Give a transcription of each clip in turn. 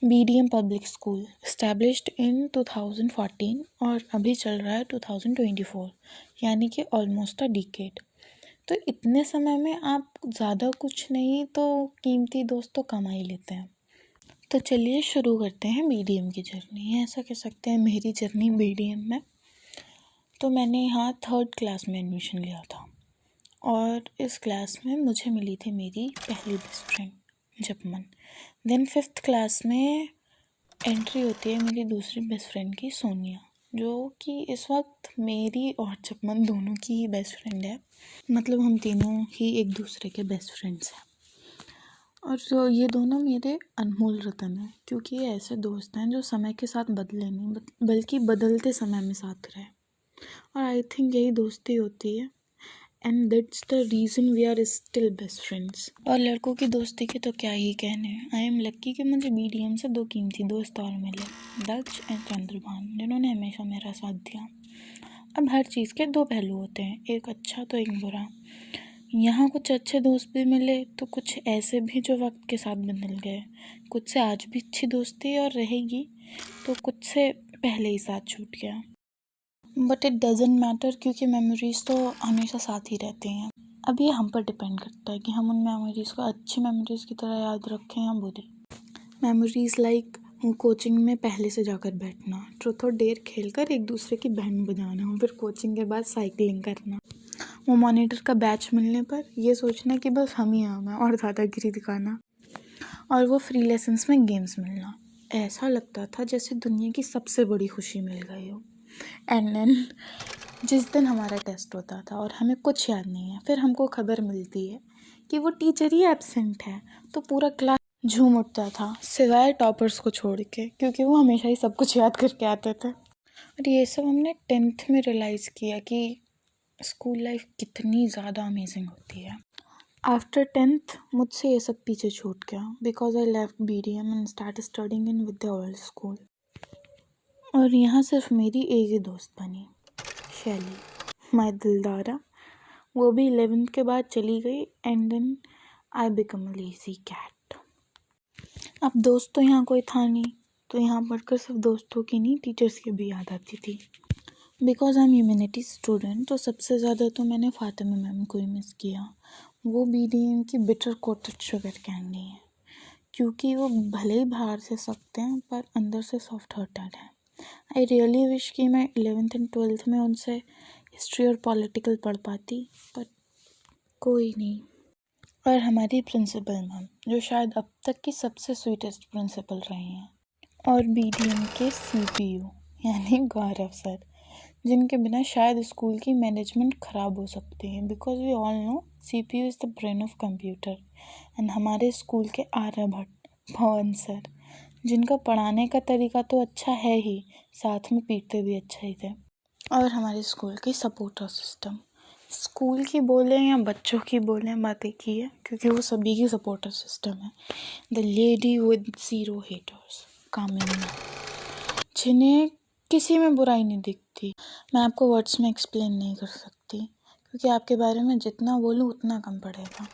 BDM public school established in 2014 और अभी चल रहा है 2024, यानी कि ऑलमोस्ट अ डिकेड। तो इतने समय में आप ज़्यादा कुछ नहीं तो कीमती दोस्त तो कमा ही लेते हैं। तो चलिए शुरू करते हैं BDM की जर्नी, ऐसा कह सकते हैं मेरी जर्नी BDM में। तो मैंने यहाँ 3rd क्लास में एडमिशन लिया था और इस क्लास में मुझे मिली थी मेरी पहली बेस्ट फ्रेंड जपमन। देन 5th क्लास में एंट्री होती है मेरी दूसरी बेस्ट फ्रेंड की, सोनिया, जो कि इस वक्त मेरी और जपमन दोनों की ही बेस्ट फ्रेंड है। मतलब हम तीनों ही एक दूसरे के बेस्ट फ्रेंड्स हैं। और जो ये दोनों मेरे अनमोल रतन हैं, क्योंकि ये ऐसे दोस्त हैं जो समय के साथ बदले नहीं बल्कि बदलते समय में साथ रहे। और आई थिंक यही दोस्ती होती है, and that's the reason we are still best friends. और लड़कों की दोस्ती के तो क्या ही कहने। आई एम लक्की कि मुझे BDM से 2 कीमती दोस्त और मिले, दक्ष एंड चंद्रभान, जिन्होंने हमेशा मेरा साथ दिया। अब हर चीज़ के 2 पहलू होते हैं, एक अच्छा तो एक बुरा। यहाँ कुछ अच्छे दोस्त भी मिले तो कुछ ऐसे भी जो वक्त के साथ बदल गए। कुछ से आज भी अच्छी दोस्ती और रहेगी, तो कुछ से पहले ही साथ छूट गया। बट इट डजेंट मैटर, क्योंकि मेमोरीज़ तो हमेशा साथ ही रहती हैं। अब ये हम पर डिपेंड करता है कि हम उन मेमोरीज़ को अच्छी मेमोरीज़ की तरह याद रखें या बुरी। मेमोरीज़ लाइक कोचिंग में पहले से जाकर बैठना, ट्रूथ और डेयर खेलकर एक दूसरे की बैंड बजाना, फिर कोचिंग के बाद साइकिलिंग करना, वो मॉनिटर का बैच मिलने पर ये सोचना कि बस हम ही हैं और दादागिरी दिखाना, और वो फ्री लेसन्स में गेम्स मिलना। ऐसा लगता था जैसे दुनिया की सबसे बड़ी खुशी मिल गई हो। एंड देन जिस दिन हमारा टेस्ट होता था और हमें कुछ याद नहीं है, फिर हमको खबर मिलती है कि वो टीचर ही एब्सेंट है, तो पूरा क्लास झूम उठता था, सिवाय टॉपर्स को छोड़ के, क्योंकि वो हमेशा ही सब कुछ याद करके आते थे। और ये सब हमने 10th में रियलाइज़ किया कि स्कूल लाइफ कितनी ज़्यादा अमेजिंग होती है। आफ्टर 10th मुझसे ये सब पीछे छूट गया, because I left BDM and start studying in Vidya world school. और यहाँ सिर्फ मेरी एक ही दोस्त बनी, शैली, माय दिलदारा। वो भी 11th के बाद चली गई, and then I become a lazy cat. अब दोस्त तो यहाँ कोई था नहीं, तो यहाँ पढ़कर सिर्फ दोस्तों की नहीं, टीचर्स की भी याद आती थी। Because I am humanities student, तो सबसे ज़्यादा तो मैंने फातिमा मैम को ही मिस किया। वो BDM की बिटर कोटेड शुगर कैंडी है, क्योंकि वो भले ही बाहर से सख्त हैं पर अंदर से सॉफ्ट हार्टेड हैं। आई रियली विश कि मैं 11th एंड 12th में उनसे हिस्ट्री और पॉलिटिकल पढ़ पाती, पर कोई नहीं। और हमारी प्रिंसिपल मैम, जो शायद अब तक की सबसे स्वीटेस्ट प्रिंसिपल रही हैं, और BDM के CPU यानी गौरव सर, जिनके बिना शायद स्कूल की मैनेजमेंट ख़राब हो सकती है। Because we all know CPU is the brain of computer. And हमारे स्कूल के आर्यभट्ट भवन सर, जिनका पढ़ाने का तरीका तो अच्छा है ही, साथ में पीटते भी अच्छा ही थे। और हमारे स्कूल की सपोर्टर सिस्टम, स्कूल की बोलें या बच्चों की बोलें, बात एक ही है, क्योंकि वो सभी की सपोर्टर सिस्टम है। द लेडी विद 0 हेटर्स, कामिनी, जिन्हें किसी में बुराई नहीं दिखती। मैं आपको वर्ड्स में एक्सप्लेन नहीं कर सकती, क्योंकि आपके बारे में जितना बोलूँ उतना कम पड़ेगा।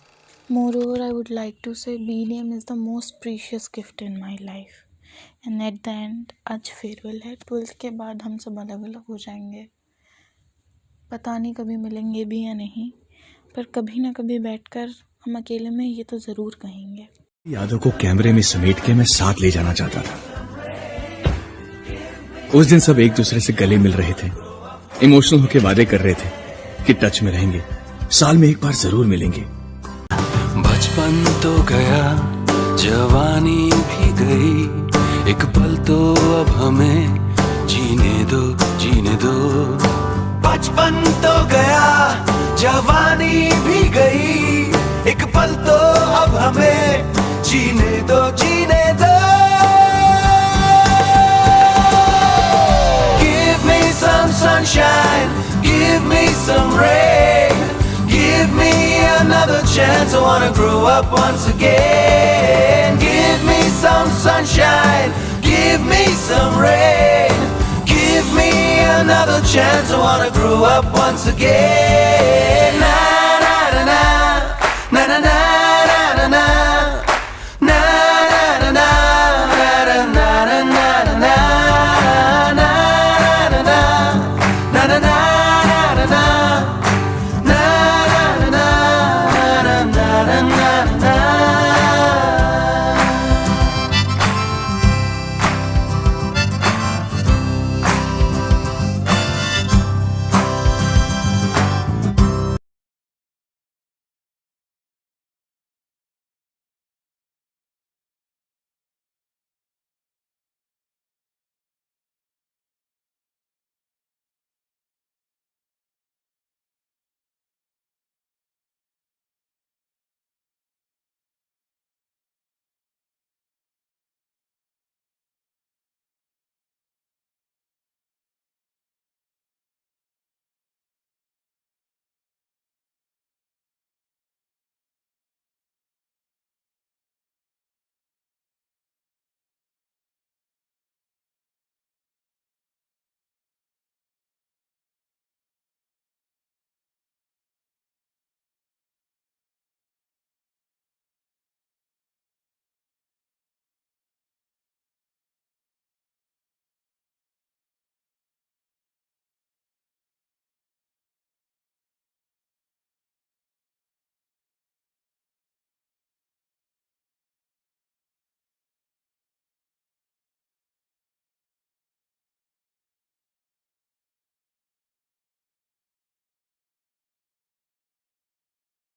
Moreover, I would like to say BDM is the most precious gift in my life. And at the end, आज फेयरवेल है। 12th के बाद हम सब अलग अलग हो जाएंगे, पता नहीं कभी मिलेंगे भी या नहीं, पर कभी ना कभी बैठकर हम अकेले में ये तो ज़रूर कहेंगे। यादों को कैमरे में समेट के मैं साथ ले जाना चाहता था। उस दिन सब एक दूसरे से गले मिल रहे थे, इमोशनल होके वादे कर रहे थे कि टच में रहेंगे, साल में एक बार जरूर मिलेंगे। बचपन तो गया, जवानी भी गई, एक पल तो अब हमें जीने दो, जीने दो। बचपन तो गया, जवानी भी गई, एक पल तो अब हमें जीने दो, जीने दो। Give me some sunshine, give me some rain, give me another chance, I wanna grow up once again. Give me some sunshine, give me some rain, give me another chance, I wanna grow up once again.